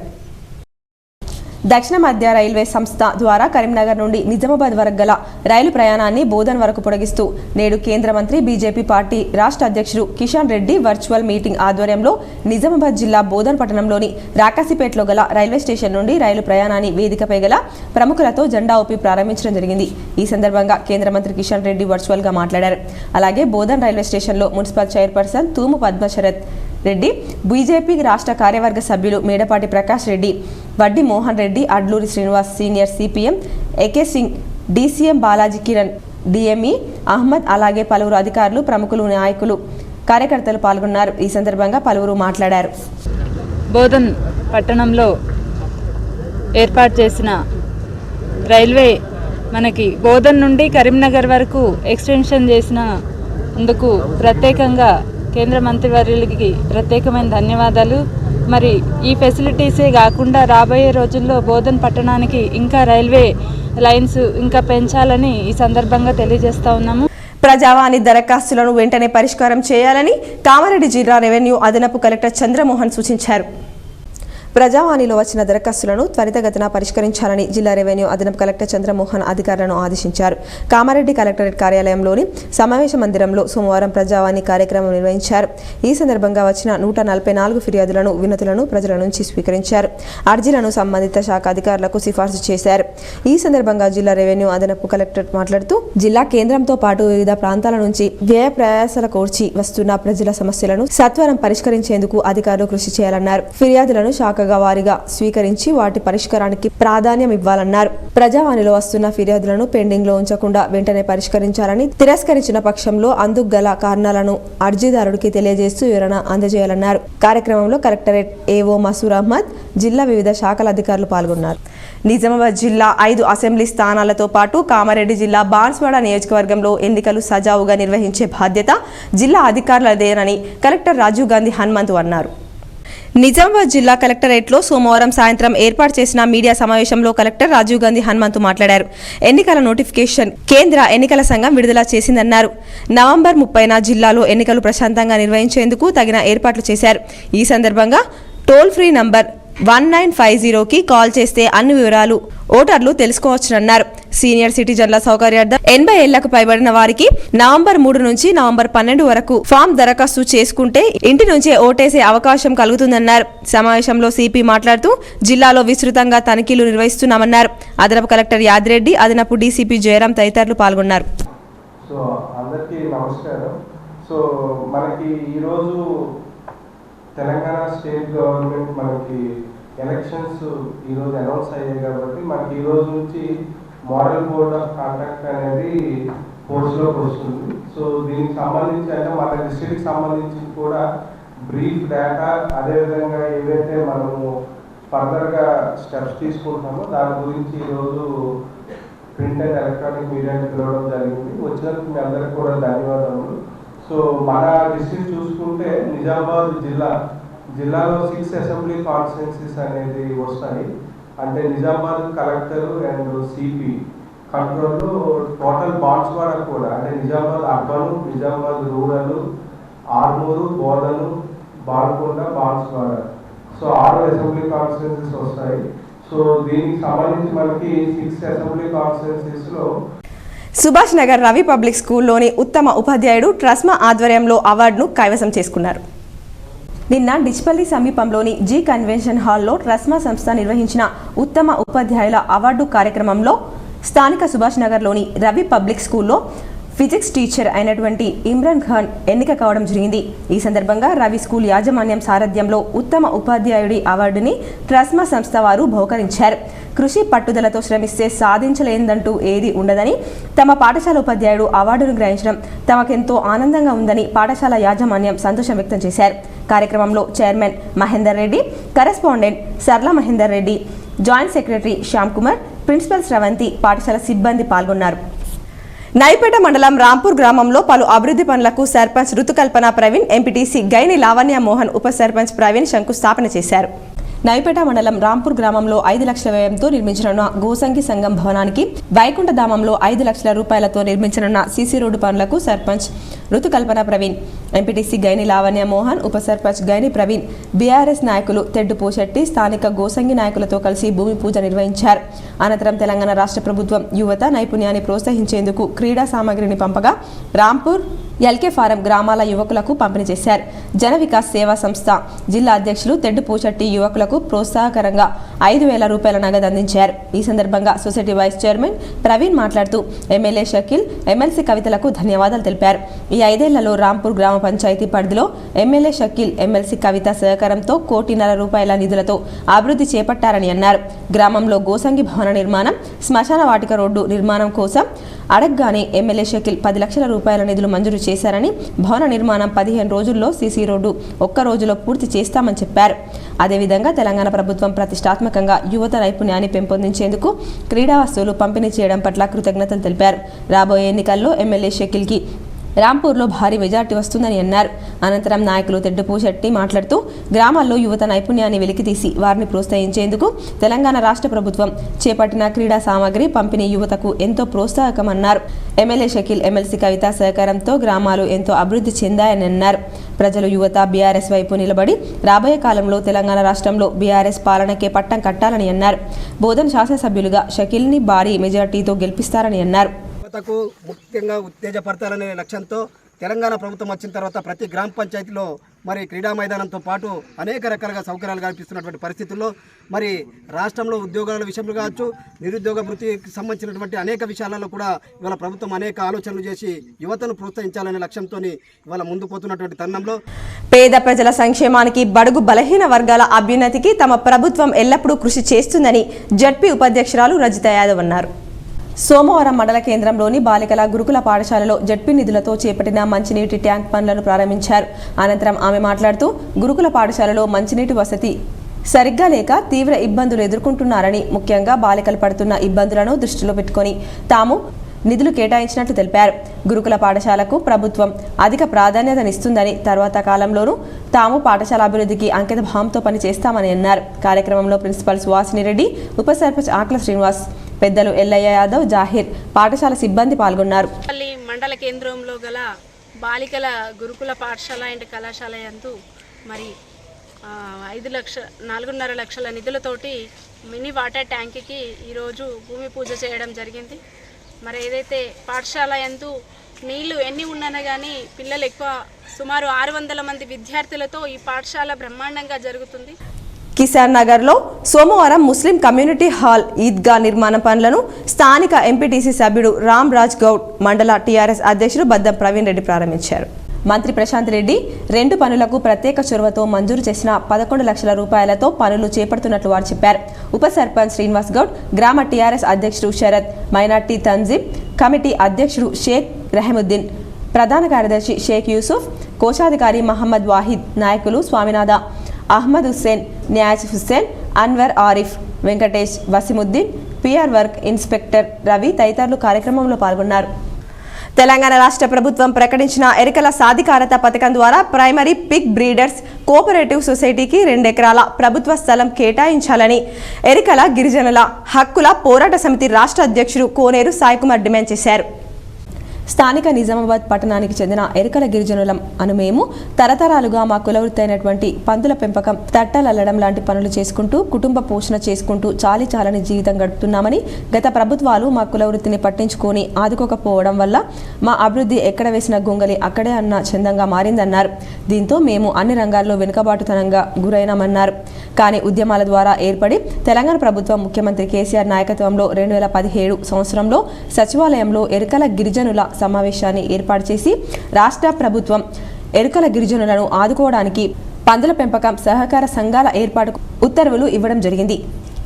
దక్షిణ మధ్య రైల్వే సంస్థ ద్వారా కరీంనగర్ నుండి నిజామాబాద్ వరకు గల రైలు ప్రయాణాన్ని బోధన్ వరకు పొడిగిస్తూ నేడు కేంద్ర మంత్రి బీజేపీ పార్టీ రాష్ట్ర అధ్యక్షుడు కిషన్ రెడ్డి వర్చువల్ మీటింగ్ ఆధ్వర్యంలో నిజామాబాద్ జిల్లా బోధన్ పట్టణంలోని రాకాసిపేటలో గల రైల్వే స్టేషన్ నుండి రైలు ప్రయాణాన్ని వేదికపై గల ప్రముఖులతో జెండా ఊపి ప్రారంభించడం జరిగింది. ఈ సందర్భంగా కేంద్ర మంత్రి కిషన్ రెడ్డి వర్చువల్ గా మాట్లాడారు. అలాగే బోధన్ రైల్వే స్టేషన్లో municipal chairperson Thumu Padmasharath Reddy, BJP రాష్ట్ర కార్యవర్గ సభ్యులు Medapati Prakash Reddy, Vaddi Mohan Reddy, Adluri Srinivas, senior CPM AK Singh, DCM Balaji Kiran, DME Ahmed, అలాగే పలువురు అధికారులు, ప్రముఖులు, నాయకులు, కార్యకర్తలు పాల్గొన్నారు. ఈ సందర్భంగా పలువురు మాట్లాడారు. బోధన్ పట్టణంలో ఏర్పాటు చేసిన రైల్వే మనకి బోధన్ నుండి కరీంనగర్ వరకు ఎక్స్టెన్షన్ చేసిన అందుకు ప్రత్యేకంగా కేంద్ర మంత్రివర్యులకి ప్రత్యేకమైన ధన్యవాదాలు. మరి ఈ ఫెసిలిటీసే కాకుండా రాబోయే రోజుల్లో బోధన్ పట్టణానికి ఇంకా రైల్వే లైన్స్ ఇంకా పెంచాలని ఈ సందర్భంగా తెలియజేస్తా ఉన్నాము. ప్రజావాణి దరఖాస్తులను వెంటనే పరిష్కారం చేయాలని కామారెడ్డి జిల్లా రెవెన్యూ అదనపు కలెక్టర్ చంద్రమోహన్ సూచించారు. ప్రజావాణిలో వచ్చిన దరఖాస్తులను త్వరితగతిన పరిష్కరించాలని జిల్లా రెవెన్యూ అదనపు కలెక్టర్ చంద్రమోహన్ అధికారులను ఆదేశించారు. కామారెడ్డి కలెక్టరేట్ కార్యాలయంలోని సమావేశ మందిరంలో సోమవారం ప్రజావాణి కార్యక్రమం నిర్వహించారు. ఈ సందర్భంగా వచ్చిన 144 ఫిర్యాదులను, వినతులను ప్రజల నుంచి స్వీకరించారు. అర్జీలను సంబంధిత శాఖ అధికారులకు సిఫార్సు చేశారు. ఈ సందర్భంగా జిల్లా రెవెన్యూ అదనపు కలెక్టర్ మాట్లాడుతూ జిల్లా కేంద్రంతో పాటు వివిధ ప్రాంతాల నుంచి వ్యయ ప్రయాసాల కోర్చి వస్తున్న ప్రజల సమస్యలను సత్వరం పరిష్కరించేందుకు అధికారులు కృషి చేయాలన్నారు. ఫిర్యాదులను శాఖ వారిగా స్వీకరించి వాటి పరిష్కారానికి ప్రాధాన్యం ఇవ్వాలన్నారు. ప్రజావాణిలో వస్తున్న ఫిర్యాదులను పెండింగ్ లో ఉంచకుండా వెంటనే పరిష్కరించాలని, తిరస్కరించిన పక్షంలో అందుకు గల కారణాలను అర్జీదారుడికి తెలియజేస్తూ వివరణ అందజేయాలన్నారు. కార్యక్రమంలో కలెక్టరేట్ ఏఓ మసూర్ అహ్మద్, జిల్లా వివిధ శాఖల అధికారులు పాల్గొన్నారు. నిజామాబాద్ జిల్లా 5 అసెంబ్లీ స్థానాలతో పాటు కామారెడ్డి జిల్లా బాన్స్వాడ నియోజకవర్గంలో ఎన్నికలు సజావుగా నిర్వహించే బాధ్యత జిల్లా అధికారులదేనని కలెక్టర్ రాజీవ్ గాంధీ హనుమంతు అన్నారు. నిజామాబాద్ జిల్లా కలెక్టరేట్లో సోమవారం సాయంత్రం ఏర్పాటు చేసిన మీడియా సమావేశంలో కలెక్టర్ రాజీవ్ గాంధీ హనుమంతు మాట్లాడారు. ఎన్నికల నోటిఫికేషన్ కేంద్ర ఎన్నికల సంఘం విడుదల చేసిందన్నారు. నవంబర్ 30న జిల్లాలో ఎన్నికలు ప్రశాంతంగా నిర్వహించేందుకు తగిన ఏర్పాట్లు చేశారు. ఈ సందర్భంగా టోల్ ఫ్రీ నంబర్ 1950కి కాల్ చేస్తే అన్ని వివరాలు ఓటర్లు తెలుసుకోవచ్చునన్నారు. సీనియర్ సిటిజన్ల సౌకర్యార్థం 80 ఏళ్లకు పైబడిన వారికి నవంబర్ 3 నుంచి నవంబర్ 12 వరకు ఫామ్ దరఖాస్తు చేసుకుంటే ఇంటి నుంచే ఓటేసే అవకాశం కలుగుతుందన్నారు. సమావేశంలో సిపి మాట్లాడుతూ జిల్లాలో విస్తృతంగా తనిఖీలు నిర్వహిస్తున్నామన్నారు. అదనపు కలెక్టర్ యాదిరెడ్డి, అదనపు డీసీపీ జయరాం తదితరులు పాల్గొన్నారు. సో అందరికీ నమస్కారం. సో మనకి ఈరోజు తెలంగాణ స్టేట్ గవర్నమెంట్ మనకి ఎలక్షన్స్ ఈరోజు అనౌన్స్ అయ్యాయి కాబట్టి మనకి ఈరోజు నుంచి మోడల్ కోడ్ ఆఫ్ కాండక్ట్ అనేది ఫోర్స్లోకి వస్తుంది. సో దీనికి సంబంధించి అంటే మన డిస్ట్రిక్ట్కి సంబంధించి కూడా బ్రీఫ్ డేటా, అదేవిధంగా ఏవైతే మనము ఫర్దర్గా స్టెప్స్ తీసుకుంటున్నామో దాని గురించి ఈరోజు ప్రింట్ అండ్ ఎలక్ట్రానిక్ మీడియాని పిలవడం జరిగింది. వచ్చినందుకు మీ అందరికీ కూడా ధన్యవాదములు. సో మన డిస్ట్రిక్ట్ చూసుకుంటే నిజామాబాద్ జిల్లాలో 6 అసెంబ్లీ కాన్స్టిట్యున్సీస్ అనేది వస్తాయి. అంటే నిజామాబాద్ కలెక్టర్ అండ్ సిపి కంట్రోల్లో టోటల్ బాన్స్వాడ కూడా అంటే నిజామాబాద్ అర్బన్, నిజామాబాద్ రూరల్, ఆర్మూరు, బోధను, Balkonda, Banswada, so 6 assembly constituencies వస్తాయి. సో దీనికి సంబంధించి మనకి 6 అసెంబ్లీ కాన్స్టిట్యున్సీస్లో సుభాష్ నగర్ రవి పబ్లిక్ స్కూల్లోని ఉత్తమ ఉపాధ్యాయుడు ట్రస్మా ఆధ్వర్యంలో అవార్డును కైవసం చేసుకున్నారు. నిన్న డిచ్పల్లి సమీపంలోని జీ కన్వెన్షన్ హాల్లో ట్రస్మా సంస్థ నిర్వహించిన ఉత్తమ ఉపాధ్యాయుల అవార్డు కార్యక్రమంలో స్థానిక సుభాష్ నగర్లోని రవి పబ్లిక్ స్కూల్లో ఫిజిక్స్ టీచర్ అయినటువంటి ఇమ్రాన్ ఖాన్ ఎన్నిక కావడం జరిగింది. ఈ సందర్భంగా రవి స్కూల్ యాజమాన్యం సారథ్యంలో ఉత్తమ ఉపాధ్యాయుడి అవార్డుని ట్రస్మా సంస్థ వారు బహుకరించారు. కృషి పట్టుదలతో శ్రమిస్తే సాధించలేదంటూ ఏది ఉండదని, తమ పాఠశాల ఉపాధ్యాయుడు అవార్డును గ్రహించడం తమకెంతో ఆనందంగా ఉందని పాఠశాల యాజమాన్యం సంతోషం వ్యక్తం చేశారు. కార్యక్రమంలో chairman Mahender Reddy, correspondent Sarla Mahender Reddy, joint secretary Shyam Kumar, principal Sravanthi, పాఠశాల సిబ్బంది పాల్గొన్నారు. నైపేట మండలం రాంపూర్ గ్రామంలో పలు అభివృద్ధి పనులకు సర్పంచ్ ఋతుకల్పన ప్రవీణ్, ఎంపీటీసీ గైని లావణ్య మోహన్, ఉప సర్పంచ్ ప్రవీణ్ శంకుస్థాపన చేశారు. నైపేట మండలం రాంపూర్ గ్రామంలో 5 లక్షల వ్యయంతో నిర్మించనున్న గోసంగి సంఘం భవనానికి, వైకుంఠధామంలో 5 లక్షల రూపాయలతో నిర్మించనున్న సీసీ రోడ్డు పనులకు సర్పంచ్ ఋతుకల్పన ప్రవీణ్, ఎంపీటీసీ గైని లావణ్య మోహన్, ఉప సర్పంచ్ గైని ప్రవీణ్, బీఆర్ఎస్ నాయకులు తెడ్డు పోశెట్టి, స్థానిక గోసంగి నాయకులతో కలిసి భూమి పూజ నిర్వహించారు. అనంతరం తెలంగాణ రాష్ట్ర ప్రభుత్వం యువత నైపుణ్యాన్ని ప్రోత్సహించేందుకు క్రీడా సామగ్రిని పంపగా రాంపూర్, ఎల్కే ఫారం గ్రామాల యువకులకు పంపిణీ చేశారు. జన వికాస్ సేవా సంస్థ జిల్లా అధ్యక్షులు తెడ్డు పోశెట్టి యువకులకు ప్రోత్సాహకరంగా 5,000 రూపాయల నగదు అందించారు. ఈ సందర్భంగా సొసైటీ వైస్ చైర్మన్ ప్రవీణ్ మాట్లాడుతూ ఎమ్మెల్యే షకీల్, ఎమ్మెల్సీ కవితలకు ధన్యవాదాలు తెలిపారు. ఈ 5 ఏళ్లలో రాంపూర్ గ్రామ పంచాయతీ పరిధిలో ఎమ్మెల్యే షకీల్, ఎమ్మెల్సీ కవిత సహకారంతో 1,50,00,000 రూపాయల నిధులతో అభివృద్ధి చేపట్టారని అన్నారు. గ్రామంలో గోసంగి భవన నిర్మాణం, శ్మశాన వాటిక రోడ్డు నిర్మాణం కోసం అడగగానే ఎమ్మెల్యే షకీల్ 10 లక్షల రూపాయల నిధులు మంజూరు చేశారని, భవన నిర్మాణం 15 రోజుల్లో సీసీ రోడ్డు 1 రోజులో పూర్తి చేస్తామని చెప్పారు. అదేవిధంగా తెలంగాణ ప్రభుత్వం ప్రతిష్టాత్మకంగా యువత నైపుణ్యాన్ని పెంపొందించేందుకు క్రీడా వస్తువులు పంపిణీ చేయడం పట్ల కృతజ్ఞతలు తెలిపారు. రాబోయే ఎన్నికల్లో ఎమ్మెల్యే షకీల్కి రాంపూర్లో భారీ మెజార్టీ వస్తుందని అన్నారు. అనంతరం నాయకులు తెడ్డు పోశెట్టి మాట్లాడుతూ గ్రామాల్లో యువత నైపుణ్యాన్ని వెలికితీసి వారిని ప్రోత్సహించేందుకు తెలంగాణ రాష్ట్ర ప్రభుత్వం చేపట్టిన క్రీడా సామగ్రి పంపిణీ యువతకు ఎంతో ప్రోత్సాహకమన్నారు. ఎమ్మెల్యే షకీల్, ఎమ్మెల్సీ కవిత సహకారంతో గ్రామాలు ఎంతో అభివృద్ధి చెందాయని అన్నారు. ప్రజలు యువత బీఆర్ఎస్ వైపు నిలబడి రాబోయే కాలంలో తెలంగాణ రాష్ట్రంలో బీఆర్ఎస్ పాలనకే పట్టం కట్టాలని అన్నారు. బోధన్ శాసనసభ్యులుగా షకీల్ని భారీ మెజార్టీతో గెలిపిస్తారని అన్నారు. యువతకు ముఖ్యంగా ఉత్తేజపరచాలనే లక్ష్యంతో తెలంగాణ ప్రభుత్వం వచ్చిన తర్వాత ప్రతి గ్రామ పంచాయతీలో మరి క్రీడా మైదానంతో పాటు అనేక రకాలుగా సౌకర్యాలు కల్పిస్తున్నటువంటి పరిస్థితుల్లో మరి రాష్ట్రంలో ఉద్యోగాల విషయంలో కావచ్చు, నిరుద్యోగ వృత్తికి సంబంధించినటువంటి అనేక విషయాలలో కూడా ఇవాళ ప్రభుత్వం అనేక ఆలోచనలు చేసి యువతను ప్రోత్సహించాలనే లక్ష్యంతో ఇవాళ ముందు పోతున్నటువంటి తరుణంలో పేద ప్రజల సంక్షేమానికి, బడుగు బలహీన వర్గాల అభ్యున్నతికి తమ ప్రభుత్వం ఎల్లప్పుడూ కృషి చేస్తుందని జడ్పీ ఉపాధ్యక్షురాలు రజిత యాదవ్ అన్నారు. సోమవారం మండల కేంద్రంలోని బాలికల గురుకుల పాఠశాలలో జడ్పీ నిధులతో చేపట్టిన మంచినీటి ట్యాంక్ పనులను ప్రారంభించారు. అనంతరం ఆమె మాట్లాడుతూ గురుకుల పాఠశాలలో మంచినీటి వసతి సరిగ్గా లేక తీవ్ర ఇబ్బందులు ఎదుర్కొంటున్నారని, ముఖ్యంగా బాలికలు పడుతున్న ఇబ్బందులను దృష్టిలో పెట్టుకొని తాము నిధులు కేటాయించినట్లు తెలిపారు. గురుకుల పాఠశాలకు ప్రభుత్వం అధిక ప్రాధాన్యతనిస్తుందని, తర్వాత కాలంలోనూ తాము పాఠశాల అభివృద్ధికి అంకిత భావంతో పనిచేస్తామని అన్నారు. కార్యక్రమంలో ప్రిన్సిపల్ సువాసిని రెడ్డి, ఉప సర్పంచ్ ఆకుల శ్రీనివాస్, పెద్దలు ఎల్లయ్య యాదవ్, జాహిర్, పాఠశాల సిబ్బంది పాల్గొన్నారు. మండల కేంద్రంలో గల బాలికల గురుకుల పాఠశాల అండ్ కళాశాల యందు మరి 4.5 లక్షల నిధులతోటి మినీ వాటర్ ట్యాంక్కి ఈరోజు భూమి పూజ చేయడం జరిగింది. మరి ఏదైతే పాఠశాల యందు నీళ్లు ఎన్ని ఉన్నా కానీ పిల్లలు ఎక్కువ, సుమారు 600 మంది విద్యార్థులతో ఈ పాఠశాల బ్రహ్మాండంగా జరుగుతుంది. కిసాన్ నగర్లో సోమవారం ముస్లిం కమ్యూనిటీ హాల్ ఈద్గా నిర్మాణ పనులను స్థానిక ఎంపీటీసీ సభ్యుడు రామ్ రాజ్ గౌడ్, మండల టీఆర్ఎస్ అధ్యక్షుడు బద్దం ప్రవీణ్ రెడ్డి ప్రారంభించారు. మంత్రి ప్రశాంత్ రెడ్డి 2 పనులకు ప్రత్యేక చొరవతో మంజూరు చేసిన 11 లక్షల రూపాయలతో పనులు చేపడుతున్నట్లు వారు చెప్పారు. ఉప సర్పంచ్ శ్రీనివాస్ గౌడ్, గ్రామ టీఆర్ఎస్ అధ్యక్షుడు శరత్, మైనార్టీ తంజీమ్ కమిటీ అధ్యక్షుడు షేక్ రహముద్దీన్, ప్రధాన కార్యదర్శి షేక్ యూసుఫ్, కోశాధికారి మహమ్మద్ వాహిద్, నాయకులు Swaminatha, Ahmed Hussain, Niyaz Hussain, Anwar Arif, Venkatesh, Waseemuddin, PR work inspector Ravi తదితరులు కార్యక్రమంలో పాల్గొన్నారు. తెలంగాణ రాష్ట్ర ప్రభుత్వం ప్రకటించిన ఎరికల సాధికారత పథకం ద్వారా ప్రైమరీ పిగ్ బ్రీడర్స్ కోఆపరేటివ్ సొసైటీకి 2 ఎకరాల ప్రభుత్వ స్థలం కేటాయించాలని ఎరికల గిరిజనుల హక్కుల పోరాట సమితి రాష్ట్ర అధ్యక్షుడు కోనేరు సాయికుమార్ డిమాండ్ చేశారు. స్థానిక నిజామాబాద్ పట్టణానికి చెందిన ఎరికల గిరిజనులం అను మేము తరతరాలుగా మా కులవృత్తి అయినటువంటి పందుల పెంపకం, తట్టలల్లడం లాంటి పనులు చేసుకుంటూ కుటుంబ పోషణ చేసుకుంటూ చాలని జీవితం గడుపుతున్నామని, గత ప్రభుత్వాలు మా కులవృత్తిని పట్టించుకొని ఆదుకోకపోవడం వల్ల మా అభివృద్ధి ఎక్కడ వేసిన గొంగలి అక్కడే అన్న చందంగా మారిందన్నారు. దీంతో మేము అన్ని రంగాల్లో వెనుకబాటుతనంగా గురైనామన్నారు. కానీ ఉద్యమాల ద్వారా ఏర్పడి తెలంగాణ ప్రభుత్వం ముఖ్యమంత్రి కేసీఆర్ నాయకత్వంలో 2017 సంవత్సరంలో సచివాలయంలో ఎరికల గిరిజనుల సమావేశాన్ని ఏర్పాటు చేసి రాష్ట్ర ప్రభుత్వం ఎరుకల గిరిజనులను ఆదుకోవడానికి పందుల పెంపకం సహకార సంఘాల ఏర్పాటుకు ఉత్తర్వులు ఇవ్వడం జరిగింది.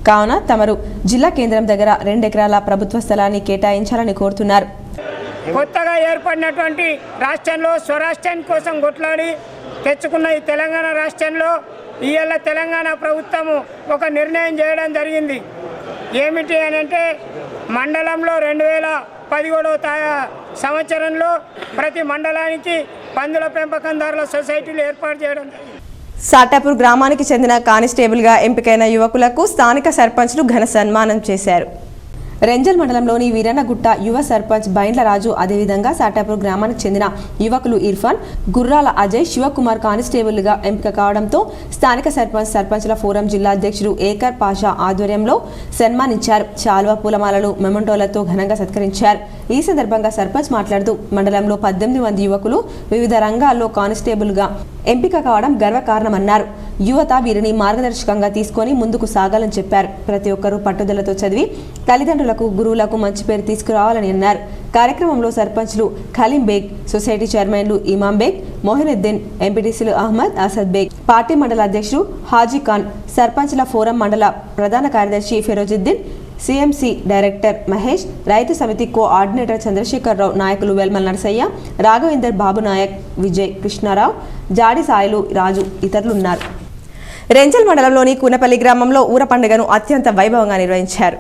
కావున తమరు జిల్లా కేంద్రం దగ్గర 2 ఎకరాల ప్రభుత్వ స్థలాన్ని కేటాయించాలని కోరుతున్నారు. కొత్తగా ఏర్పడినటువంటి రాష్ట్రంలో స్వరాష్ట్రం కోసం కొట్లాడి తెచ్చుకున్న ఈ తెలంగాణ రాష్ట్రంలో ఇవాళ తెలంగాణ ప్రభుత్వము ఒక నిర్ణయం చేయడం జరిగింది. ఏమిటి అని అంటే మండలంలో 2017వ సంవత్సరంలో ప్రతి మండలానికి పందుల పెంపకందారుల సొసైటీలు ఏర్పాటు చేయడం. సాటాపూర్ గ్రామానికి చెందిన కానిస్టేబుల్గా ఎంపికైన యువకులకు స్థానిక సర్పంచ్లు ఘన సన్మానం చేశారు. రెంజల్ మండలంలోని వీరన్నగుట్ట యువ సర్పంచ్ బైండ్ల రాజు, అదేవిధంగా సాటాపూర్ గ్రామానికి చెందిన యువకులు ఇర్ఫాన్, గుర్రాల అజయ్, శివకుమార్ కానిస్టేబుల్గా ఎంపిక కావడంతో స్థానిక సర్పంచ్ల ఫోరం జిల్లా అధ్యక్షుడు ఏకర్ పాషా ఆధ్వర్యంలో సన్మానించారు. శాల్వా, పూలమాలలు, మెమంటోలతో ఘనంగా సత్కరించారు. ఈ సందర్భంగా సర్పంచ్ మాట్లాడుతూ మండలంలో 18 మంది యువకులు వివిధ రంగాల్లో కానిస్టేబుల్గా ఎంపిక కావడం గర్వకారణమన్నారు. యువత వీరిని మార్గదర్శకంగా తీసుకొని ముందుకు సాగాలని చెప్పారు. ప్రతి ఒక్కరూ పట్టుదలతో చదివి తల్లిదండ్రులకు, గురువులకు మంచి పేరు తీసుకురావాలని అన్నారు. కార్యక్రమంలో సర్పంచ్లు ఖలీం బేగ్, సొసైటీ చైర్మన్లు ఇమాం బేగ్, మొహినుద్దీన్, ఎంపీటీసీలు అహ్మద్, అసద్ బేగ్, పార్టీ మండల అధ్యక్షుడు హాజీ ఖాన్, సర్పంచ్ల ఫోరం మండల ప్రధాన కార్యదర్శి ఫిరోజుద్దీన్, సిఎంసి డైరెక్టర్ మహేష్, రైతు సమితి కోఆర్డినేటర్ చంద్రశేఖరరావు, నాయకులు వెల్మల్ నరసయ్య, రాఘవేందర్, బాబు నాయక్, విజయ్, కృష్ణారావు, జాడి సాయిలు, రాజు ఇతరులున్నారు. రెంజల్ మండలంలోని కూనపల్లి గ్రామంలో ఊర పండుగను అత్యంత వైభవంగా నిర్వహించారు.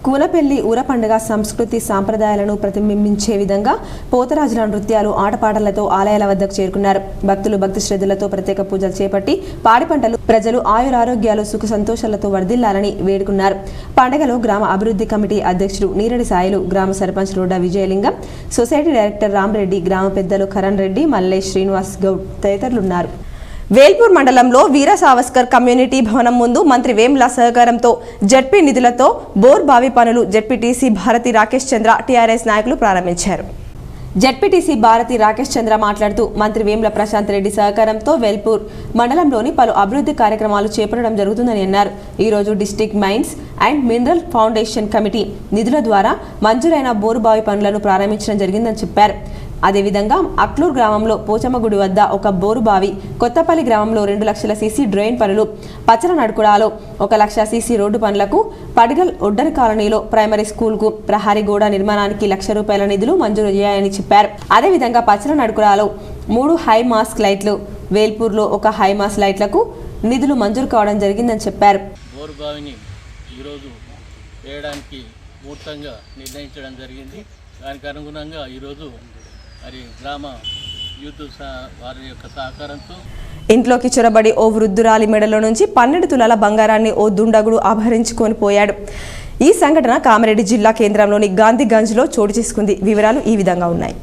కూనపల్లి ఊర పండుగ సంస్కృతి సాంప్రదాయాలను ప్రతిబింబించే విధంగా పోతరాజుల నృత్యాలు, ఆటపాటలతో ఆలయాల వద్దకు చేరుకున్నారు. భక్తులు భక్తి శ్రద్ధలతో ప్రత్యేక పూజలు చేపట్టి పాడి పంటలు, ప్రజలు ఆయురారోగ్యాలు, సుఖ సంతోషాలతో వర్ధిల్లాలని వేడుకున్నారు. పండుగలో గ్రామ అభివృద్ధి కమిటీ అధ్యక్షుడు నీరడి సాయిలు, గ్రామ సర్పంచ్ రోడ్డా విజయలింగం, సొసైటీ డైరెక్టర్ రామరెడ్డి, గ్రామ పెద్దలు కరణ్ రెడ్డి, మల్లేష్, శ్రీనివాస్ గౌడ్ తదితరులున్నారు. వేల్పూర్ మండలంలో వీర సావర్కర్ కమ్యూనిటీ భవనం ముందు మంత్రి వేముల సహకారంతో జడ్పీ నిధులతో బోర్ బావి పనులు జడ్పీటీసీ భారతి రాకేష్ చంద్ర, టీఆర్ఎస్ నాయకులు ప్రారంభించారు. జడ్పీటీసీ భారతి రాకేష్ చంద్ర మాట్లాడుతూ మంత్రి వేముల ప్రశాంత్ రెడ్డి సహకారంతో వేల్పూర్ మండలంలోని పలు అభివృద్ధి కార్యక్రమాలు చేపట్టడం జరుగుతుందని అన్నారు. ఈరోజు district mines and mineral foundation committee నిధుల ద్వారా మంజూరైన బోరు బావి పనులను ప్రారంభించడం జరిగిందని చెప్పారు. అదేవిధంగా అక్లూరు గ్రామంలో పోచమ్మగుడి వద్ద ఒక బోరు బావి, కొత్తపల్లి గ్రామంలో 2 లక్షల సీసీ డ్రైన్ పనులు, పచ్చల నడుకుడాలో 1 లక్ష సీసీ రోడ్డు పనులకు, పడిగల్ ఒడ్డరి కాలనీలో ప్రైమరీ స్కూల్కు ప్రహారీ గోడ నిర్మాణానికి ₹1,00,000 నిధులు మంజూరు చేయాలని చెప్పారు. అదేవిధంగా పచ్చల నడుకుడాలో 3 హై మాస్క్ లైట్లు, వేల్పూర్లో 1 హై మాస్క్ లైట్లకు నిధులు మంజూరు కావడం జరిగిందని చెప్పారు. బోరు బావిని ఈరోజు వేయడానికి ముహూర్తంగా నిర్ణయించడం జరిగింది. దానికి అనుగుణంగా ఈరోజు మరి గ్రామ యూత్ వారి యొక్క సహకారంతో ఇంట్లోకి చొరబడి ఓ వృద్ధురాలి మెడలో నుంచి 12 తులాల బంగారాన్ని ఓ దుండగుడు అపహరించుకొని పోయాడు. ఈ సంఘటన కామారెడ్డి జిల్లా కేంద్రంలోని గాంధీగంజ్లో చోటు చేసుకుంది. వివరాలు ఈ విధంగా ఉన్నాయి.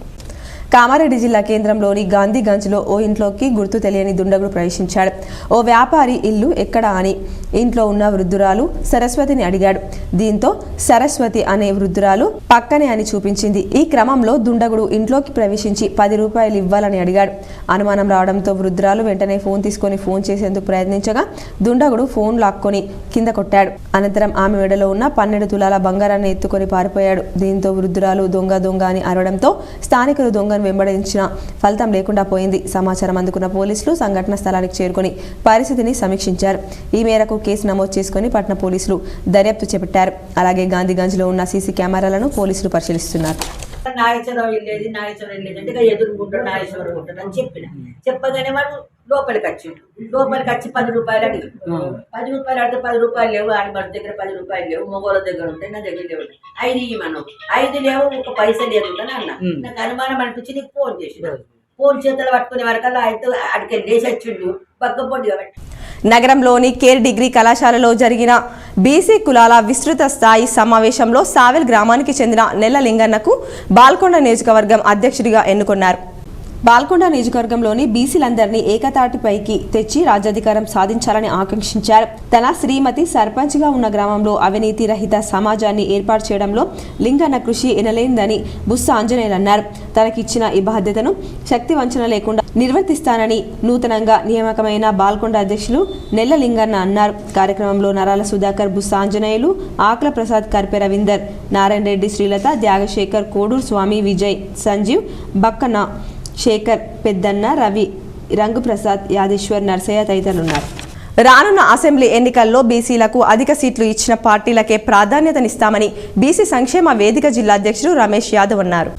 కామారెడ్డి జిల్లా కేంద్రంలోని గాంధీగంజ్లో ఓ ఇంట్లోకి గుర్తు తెలియని దుండగుడు ప్రవేశించాడు. ఓ వ్యాపారి ఇల్లు ఎక్కడా అని ఇంట్లో ఉన్న వృద్ధురాలు సరస్వతిని అడిగాడు. దీంతో సరస్వతి అనే వృద్ధురాలు పక్కనే అని చూపించింది. ఈ క్రమంలో దుండగుడు ఇంట్లోకి ప్రవేశించి ₹10 ఇవ్వాలని అడిగాడు. అనుమానం రావడంతో వృద్ధురాలు వెంటనే ఫోన్ తీసుకొని ఫోన్ చేసేందుకు ప్రయత్నించగా దుండగుడు ఫోన్ లాక్కొని కింద కొట్టాడు. అనంతరం ఆమె మెడలో ఉన్న 12 తులాల బంగారాన్ని ఎత్తుకొని పారిపోయాడు. దీంతో వృద్ధురాలు దొంగ దొంగ అని అరవడంతో స్థానికులు దొంగను వెంబడించిన ఫలితం లేకుండా పోయింది. సమాచారం అందుకున్న పోలీసులు సంఘటన స్థలానికి చేరుకొని పరిస్థితిని సమీక్షించారు. ఈ మేరకు కేసు నమోదు చేసుకుని పట్టణ పోలీసులు దర్యాప్తు చేపట్టారు. అలాగే గాంధీగంజ్లో ఉన్న సీసీ కెమెరాలను పోలీసులు పరిశీలిస్తున్నారు. నాగేశ్వరరావు వెళ్ళేది, నాగేశ్వరం వెళ్ళేది అంటే ఎదురుగుంటాడు, నాగేశ్వరం ఉంటాడు అని చెప్పగానే వాడు లోపలికి వచ్చిండు. లోపలికి వచ్చి ₹10 అడిగి ₹10 అడిగితే ₹10 లేవు, ఆడబడి దగ్గర ₹10 లేవు, మగవాళ్ళ దగ్గర ఉంటాయి, నా దగ్గర లేవు. 5 ఇవ్వమను, 5 లేవు, 1 పైసా లేదు అని అన్న. నాకు అనుమానం అనిపించి నీకు ఫోన్ చేసిండు. ఫోన్ చేతులు పట్టుకునే వరకల్లా అయితే అడిగి లేచి వచ్చిండు బగ్గపొడి కాబట్టి. నగరంలోని కేర్ డిగ్రీ కళాశాలలో జరిగిన బీసీ కులాల విస్తృత స్థాయి సమావేశంలో సావెల్ గ్రామానికి చెందిన నెల్ల లింగన్నకు బాల్కొండ నియోజకవర్గం అధ్యక్షుడిగా ఎన్నుకున్నారు. బాల్కొండ నియోజకవర్గంలోని బీసీలందరినీ ఏకతాటిపైకి తెచ్చి రాజ్యాధికారం సాధించాలని ఆకాంక్షించారు. తన శ్రీమతి సర్పంచ్గా ఉన్న గ్రామంలో అవినీతి రహిత సమాజాన్ని ఏర్పాటు చేయడంలో లింగన్న కృషి ఎనలేనిదని బుస్స ఆంజనేయులు అన్నారు. తనకిచ్చిన ఈ బాధ్యతను శక్తి వంచన లేకుండా నిర్వర్తిస్తానని నూతనంగా నియామకమైన బాల్కొండ అధ్యక్షులు నెల్ల లింగన్న అన్నారు. కార్యక్రమంలో నరాల సుధాకర్, బుస్స ఆంజనేయులు, ఆకుల ప్రసాద్, కర్పె రవీందర్, నారాయణ రెడ్డి, శ్రీలత, త్యాగశేఖర్, కోడూరు స్వామి, విజయ్, సంజీవ్, బక్కన శేఖర్, పెద్దన్న, రవి, రంగుప్రసాద్, యాదేశ్వర్, నర్సయ్య తదితరులున్నారు. రానున్న అసెంబ్లీ ఎన్నికల్లో బీసీలకు అధిక సీట్లు ఇచ్చిన పార్టీలకే ప్రాధాన్యతనిస్తామని బీసీ సంక్షేమ వేదిక జిల్లా అధ్యక్షుడు రమేష్ యాదవ్ అన్నారు.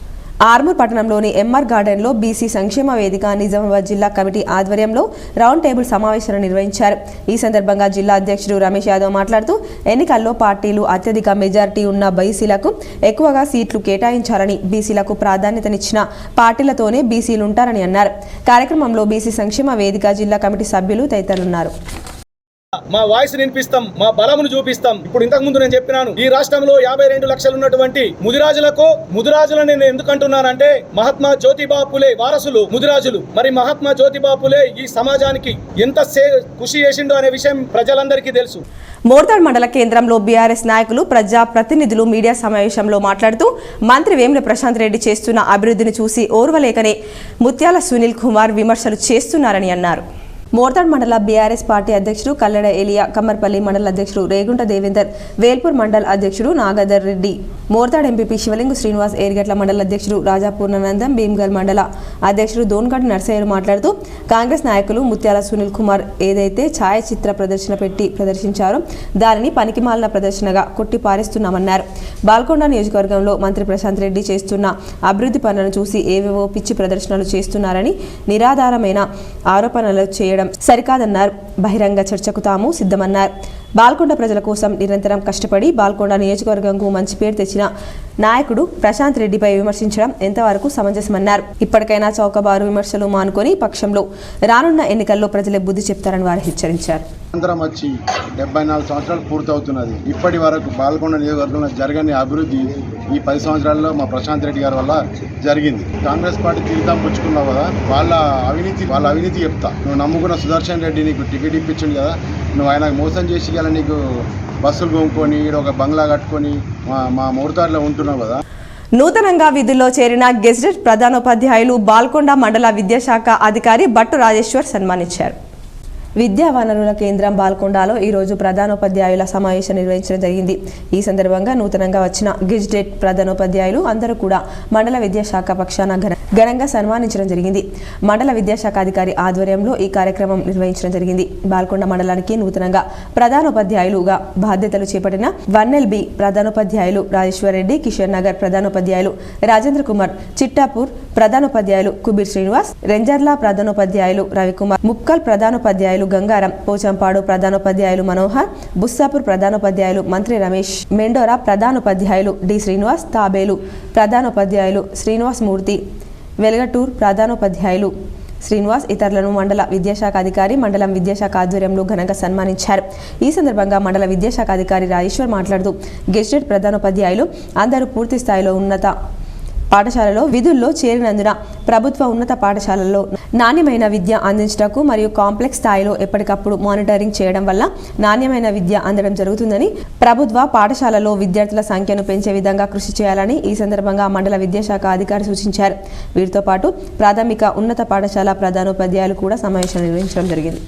ఆర్మూర్ పట్టణంలోని ఎంఆర్ గార్డెన్లో బీసీ సంక్షేమ వేదిక నిజామాబాద్ జిల్లా కమిటీ ఆధ్వర్యంలో రౌండ్ టేబుల్ సమావేశాన్ని నిర్వహించారు. ఈ సందర్భంగా జిల్లా అధ్యక్షుడు రమేష్ యాదవ్ మాట్లాడుతూ ఎన్నికల్లో పార్టీలు అత్యధిక మెజారిటీ ఉన్న బీసీలకు ఎక్కువగా సీట్లు కేటాయించాలని, బీసీలకు ప్రాధాన్యతనిచ్చిన పార్టీలతోనే బీసీలుంటారని అన్నారు. కార్యక్రమంలో బీసీ సంక్షేమ వేదిక జిల్లా కమిటీ సభ్యులు తదితరులున్నారు. మా వాయిస్ వినిపిస్తాం, మా బలమును చూపిస్తాం. ఇప్పుడు ఇంతకు ముందు నేను చెప్పినాను, ఈ రాష్ట్రంలో 52 లక్షలు ఉన్నటువంటి ముదిరాజులను నేను ఎందుకు అంటున్నానంటే మహాత్మా జ్యోతిబా పులే వారసులు ముదిరాజులు. మరి మహాత్మా జ్యోతిబా పులే ఈ సమాజానికి ఎంత కృషి చేసిండో అనే విషయం ప్రజలందరికీ తెలుసు. మోర్తాడ్ మండల కేంద్రంలో బీఆర్ఎస్ నాయకులు, ప్రజా ప్రతినిధులు మీడియా సమావేశంలో మాట్లాడుతూ మంత్రి వేముల ప్రశాంత్ రెడ్డి చేస్తున్న అభివృద్ధిని చూసి ఓర్వలేకనే ముత్యాల సునీల్ కుమార్ విమర్శలు చేస్తున్నారని అన్నారు. మోర్తాడ్ మండల బీఆర్ఎస్ పార్టీ అధ్యక్షుడు కల్లెడ ఏలియా, కమ్మర్పల్లి మండల అధ్యక్షుడు రేగుంట దేవేందర్, వేల్పూర్ మండల అధ్యక్షుడు నాగదర్ రెడ్డి, మోర్తాడ్ ఎంపీపీ శివలింగు శ్రీనివాస్, ఏర్గట్ల మండల అధ్యక్షుడు రాజాపూర్ణానందం, భీమ్గల్ మండల అధ్యక్షుడు దోన్గడ్ నర్సయ్యలు మాట్లాడుతూ కాంగ్రెస్ నాయకులు ముత్యాల సునీల్ కుమార్ ఏదైతే ఛాయాచిత్ర ప్రదర్శన పెట్టి ప్రదర్శించారో దానిని పనికిమాలిన ప్రదర్శనగా కొట్టి పారేస్తున్నామన్నారు. బాల్కొండ నియోజకవర్గంలో మంత్రి ప్రశాంత్ రెడ్డి చేస్తున్న అభివృద్ధి పనులను చూసి ఏవేవో పిచ్చి ప్రదర్శనలు చేస్తున్నారని, నిరాధారమైన ఆరోపణలు చేయడం సరికాదన్నారు. బహిరంగ చర్చకు తాము సిద్ధమన్నారు. బాల్కొండ ప్రజల కోసం నిరంతరం కష్టపడి బాల్కొండ నియోజకవర్గంకు మంచి పేరు తెచ్చిన నాయకుడు ప్రశాంత్ రెడ్డిపై విమర్శించడం ఎంతవరకు సమంజసమన్నారు. ఇప్పటికైనా చౌకబారు విమర్శలు మానుకొని పక్షంలో రానున్న ఎన్నికల్లో ప్రజలే బుద్ధి చెప్తారని వారు హెచ్చరించారు. అందరం వచ్చి 74 సంవత్సరాలు పూర్తవుతున్నది. ఇప్పటి వరకు బాల్కొండ నియోజకవర్గంలో జరగని అభివృద్ధి ఈ 10 సంవత్సరాల్లో మా ప్రశాంత్ రెడ్డి గారి వల్ల జరిగింది. కాంగ్రెస్ పార్టీ తీర్థం పుచ్చుకున్నావు కదా, వాళ్ళ అవినీతి చెప్తా. నువ్వు నమ్ముకున్న సుదర్శన్ రెడ్డి నీకు టికెట్ ఇప్పించింది కదా, నువ్వు ఆయనకు మోసం చేసి గల నీకు బస్సులు కొనుక్కొని ఒక బంగ్లా కట్టుకొని మా మోర్తాడ్లో ఉంటున్నావు కదా. నూతనంగా విధుల్లో చేరిన గెజిటెడ్ ప్రధానోపాధ్యాయులు బాల్కొండ మండల విద్యాశాఖ అధికారి భట్టు రాజేశ్వర్ సన్మానించారు. విద్యా వనరుల కేంద్రం బాల్కొండలో ఈరోజు ప్రధానోపాధ్యాయుల సమావేశం నిర్వహించడం జరిగింది. ఈ సందర్భంగా నూతనంగా వచ్చిన గెజిటెడ్ ప్రధానోపాధ్యాయులు అందరూ కూడా మండల విద్యాశాఖ పక్షాన ఘనంగా సన్మానించడం జరిగింది. మండల విద్యాశాఖ అధికారి ఆధ్వర్యంలో ఈ కార్యక్రమం నిర్వహించడం జరిగింది. బాల్కొండ మండలానికి నూతనంగా ప్రధానోపాధ్యాయులుగా బాధ్యతలు చేపట్టిన 1LB ప్రధానోపాధ్యాయులు రాజేశ్వర్ రెడ్డి, కిషోర్ నగర్ ప్రధానోపాధ్యాయులు రాజేంద్ర కుమార్, చిట్టాపూర్ ప్రధానోపాధ్యాయులు కుబీర్ శ్రీనివాస్, రెంజర్ల ప్రధానోపాధ్యాయులు రవికుమార్, ముప్కల్ ప్రధానోపాధ్యాయులు గంగారం, పోచంపాడు ప్రధానోపాధ్యాయులు మనోహర్, బుస్సాపూర్ ప్రధానోపాధ్యాయులు మంత్రి రమేష్, మెండోరా ప్రధానోపాధ్యాయులు డి శ్రీనివాస్, తాబేలు ప్రధానోపాధ్యాయులు శ్రీనివాస్ మూర్తి, వెలగటూర్ ప్రధానోపాధ్యాయులు శ్రీనివాస్ ఇతరులను మండల విద్యాశాఖ అధికారి, మండలం విద్యాశాఖ ఆధ్వర్యంలో ఘనంగా సన్మానించారు. ఈ సందర్భంగా మండల విద్యాశాఖ అధికారి రాజేశ్వర్ మాట్లాడుతూ గెజిటెడ్ ప్రధానోపాధ్యాయులు అందరూ పూర్తి స్థాయిలో ఉన్నత పాఠశాలలో విధుల్లో చేరినందున ప్రభుత్వ ఉన్నత పాఠశాలల్లో నాణ్యమైన విద్య అందించటకు మరియు కాంప్లెక్స్ స్థాయిలో ఎప్పటికప్పుడు మానిటరింగ్ చేయడం వల్ల నాణ్యమైన విద్య అందడం జరుగుతుందని, ప్రభుత్వ పాఠశాలలో విద్యార్థుల సంఖ్యను పెంచే విధంగా కృషి చేయాలని ఈ సందర్భంగా మండల విద్యాశాఖ అధికారి సూచించారు. వీరితో పాటు ప్రాథమిక ఉన్నత పాఠశాల ప్రధానోపాధ్యాయులు కూడా సమావేశం నిర్వహించడం జరిగింది.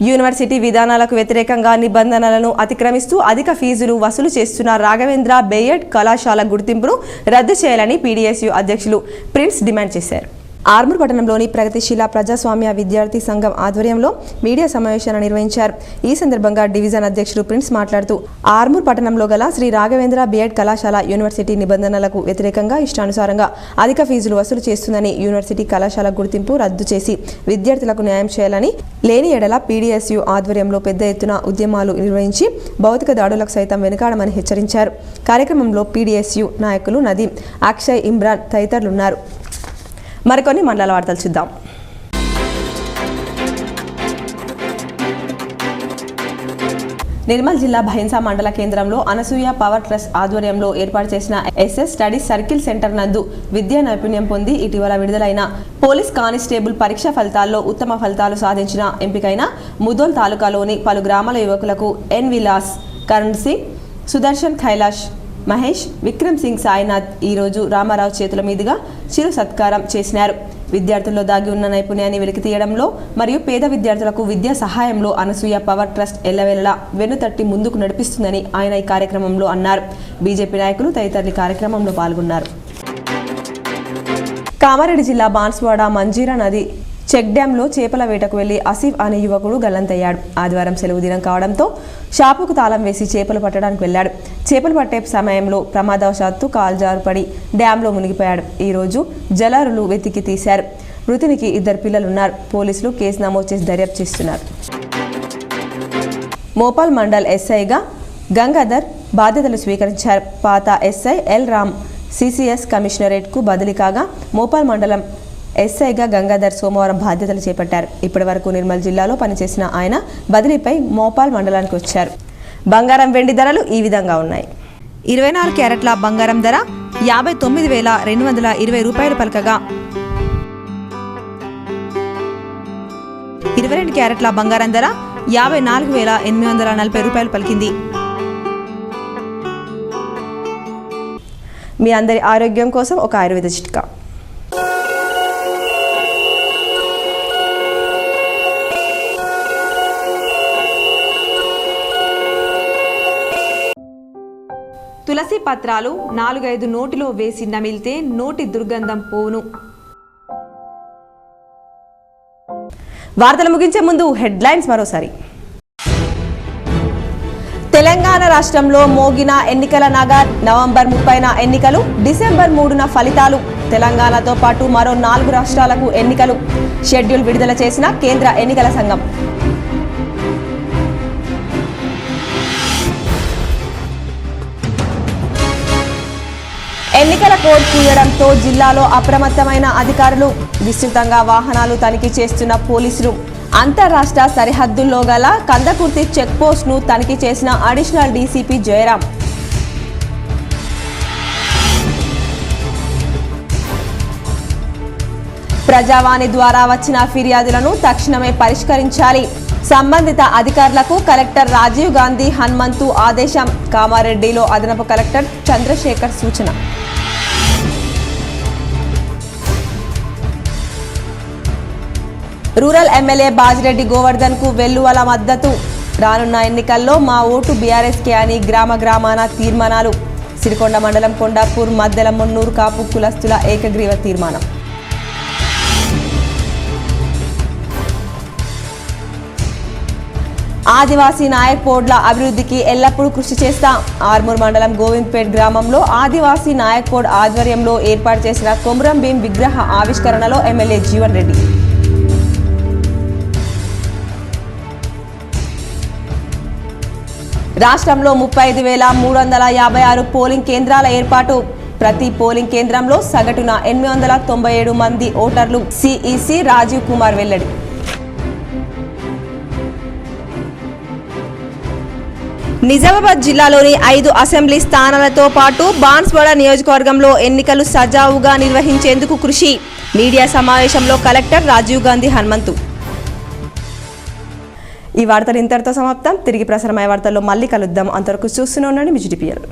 యూనివర్సిటీ విధానాలకు వ్యతిరేకంగా నిబంధనలను అతిక్రమిస్తూ అధిక ఫీజులు వసూలు చేస్తున్న రాఘవేంద్ర బేయడ్ కళాశాల గుర్తింపును రద్దు చేయాలని పీడీఎస్యూ అధ్యక్షులు ప్రిన్స్ డిమాండ్ చేశారు. ఆర్మూర్ పట్టణంలోని ప్రగతిశీల ప్రజాస్వామ్య విద్యార్థి సంఘం ఆధ్వర్యంలో మీడియా సమావేశాన్ని నిర్వహించారు. ఈ సందర్భంగా డివిజన్ అధ్యక్షుడు ప్రిన్స్ మాట్లాడుతూ ఆర్మూర్ పట్టణంలో గల శ్రీ రాఘవేంద్ర బీఎడ్ కళాశాల యూనివర్సిటీ నిబంధనలకు వ్యతిరేకంగా ఇష్టానుసారంగా అధిక ఫీజులు వసూలు చేస్తుందని, యూనివర్సిటీ కళాశాల గుర్తింపు రద్దు చేసి విద్యార్థులకు న్యాయం చేయాలని, లేని ఎడల పీడీఎస్యూ ఆధ్వర్యంలో పెద్ద ఎత్తున ఉద్యమాలు నిర్వహించి భౌతిక దాడులకు సైతం వెనుకాడమని హెచ్చరించారు. కార్యక్రమంలో పీడీఎస్యూ నాయకులు నదీం, అక్షయ్, ఇమ్రాన్ తదితరులున్నారు. మరికొన్ని మండల వార్తలు చూద్దాం. నిర్మల్ జిల్లా భైన్సా మండల కేంద్రంలో అనసూయ పవర్ ట్రస్ట్ ఆధ్వర్యంలో ఏర్పాటు చేసిన ఎస్ఎస్ స్టడీస్ సర్కిల్ సెంటర్ నందు విద్యా నైపుణ్యం పొంది ఇటీవల విడుదలైన పోలీస్ కానిస్టేబుల్ పరీక్ష ఫలితాల్లో ఉత్తమ ఫలితాలు సాధించిన ఎంపికైన ముదోల్ తాలూకాలోని పలు గ్రామాల యువకులకు ఎన్ విలాస్, కరణ్ సింగ్, సుదర్శన్, కైలాష్, మహేష్, విక్రమ్ సింగ్, సాయినాథ్ ఈరోజు రామారావు చేతుల మీదుగా చిరు సత్కారం చేసినారు. విద్యార్థుల్లో దాగి ఉన్న నైపుణ్యాన్ని వెలికి తీయడంలో మరియు పేద విద్యార్థులకు విద్యా సహాయంలో అనసూయ పవర్ ట్రస్ట్ ఎల్లవేళలా వెన్నుతట్టి ముందుకు నడిపిస్తుందని ఆయన ఈ కార్యక్రమంలో అన్నారు. బీజేపీ నాయకులు తదితరులు కార్యక్రమంలో పాల్గొన్నారు. కామారెడ్డి జిల్లా బాన్స్వాడ మంజీరా నది చెక్ డ్యాంలో చేపల వేటకు వెళ్లి ఆసిఫ్ అనే యువకుడు గల్లంతయ్యాడు. ఆదివారం సెలవు దినం కావడంతో షాపుకు తాళం వేసి చేపలు పట్టడానికి వెళ్లాడు. చేపలు పట్టే సమయంలో ప్రమాదవశాత్తు కాల్జారుపడి డ్యాంలో మునిగిపోయాడు. ఈ రోజు జలారులు వెతికి తీశారు. మృతునికి 2 పిల్లలున్నారు. పోలీసులు కేసు నమోదు చేసి దర్యాప్తు చేస్తున్నారు. మోపాల్ మండల్ ఎస్ఐగా గంగాధర్ బాధ్యతలు స్వీకరించారు. పాత ఎస్ఐ ఎల్ రామ్ సిసిఎస్ కమిషనరేట్కు బదిలీ కాగా మోపాల్ మండలం ఎస్ఐగా గంగాధర్ సోమవారం బాధ్యతలు చేపట్టారు. ఇప్పటి వరకు నిర్మల్ జిల్లాలో పనిచేసిన ఆయన బదిలీపై మోపాల్ మండలానికి వచ్చారు. బంగారం వెండి ధరలు ఈ విధంగా ఉన్నాయి. 24 క్యారెట్ల బంగారం ధర 59,220 రూపాయలు పలకగా 22 క్యారెట్ల బంగారం ధర 54,840 రూపాయలు పలికింది. మీ అందరి ఆరోగ్యం కోసం ఒక ఆయుర్వేద చిట్కా. తులసి పత్రాలు 4-5 నోటిలో వేసి నమిలితే నోటి దుర్గంధం పోవును. వార్తలు ముగించే ముందు హెడ్లైన్స్ మరోసారి. తెలంగాణ రాష్ట్రంలో మోగిన ఎన్నికల నగర్. నవంబర్ 30న ఎన్నికలు, డిసెంబర్ 3న ఫలితాలు. తెలంగాణతో పాటు మరో 4 రాష్ట్రాలకు ఎన్నికలు. షెడ్యూల్ విడుదల చేసిన కేంద్ర ఎన్నికల సంఘం. ఎన్నికల కోడ్ కూయడంతో జిల్లాలో అప్రమత్తమైన అధికారులు. విస్తృతంగా వాహనాలు తనిఖీ చేస్తున్న పోలీసులు. అంతర్రాష్ట్ర సరిహద్దుల్లో గల కందకుర్తి చెక్ పోస్ట్ను తనిఖీ చేసిన అడిషనల్ డీసీపీ జయరాం. ప్రజావాణి ద్వారా వచ్చిన ఫిర్యాదులను తక్షణమే పరిష్కరించాలి. సంబంధిత అధికారులకు కలెక్టర్ రాజీవ్ గాంధీ హనుమంతు ఆదేశం. కామారెడ్డిలో అదనపు కలెక్టర్ చంద్రశేఖర్ సూచన. రూరల్ ఎమ్మెల్యే బాజిరెడ్డి గోవర్ధన్ కు వెల్లువల మద్దతు. రానున్న ఎన్నికల్లో మా ఓటు బీఆర్ఎస్కే అని గ్రామాన తీర్మానాలు. సిరికొండ మండలం కొండాపూర్ మద్దెల మున్నూరు కాపు కులస్తుల ఏకగ్రీవ తీర్మానం. ఆదివాసీ నాయక్ పోడ్ల అభివృద్ధికి ఎల్లప్పుడూ కృషి చేస్తాం. ఆర్మూర్ మండలం గోవింద్పేట్ గ్రామంలో ఆదివాసీ నాయక్ పోడ్ ఆధ్వర్యంలో ఏర్పాటు చేసిన కొమురం భీం విగ్రహ ఆవిష్కరణలో ఎమ్మెల్యే జీవన్ రెడ్డి. రాష్ట్రంలో 35,356 పోలింగ్ కేంద్రాల ఏర్పాటు. ప్రతి పోలింగ్ కేంద్రంలో సగటున 897 మంది ఓటర్లు. సిఈసి రాజీవ్ కుమార్ వెల్లడి. నిజామాబాద్ జిల్లాలోని 5 అసెంబ్లీ స్థానాలతో పాటు బాన్స్వాడ నియోజకవర్గంలో ఎన్నికలు సజావుగా నిర్వహించేందుకు కృషి. మీడియా సమావేశంలో కలెక్టర్ రాజీవ్ గాంధీ హనుమంతు. ఈ వార్తలు ఇంతటితో సమాప్తం. తిరిగి ప్రసారమయ్యే వార్తల్లో మళ్ళీ కలుద్దాం. అంతవరకు చూస్తూనే ఉండండి మిజిటిపిఎల్.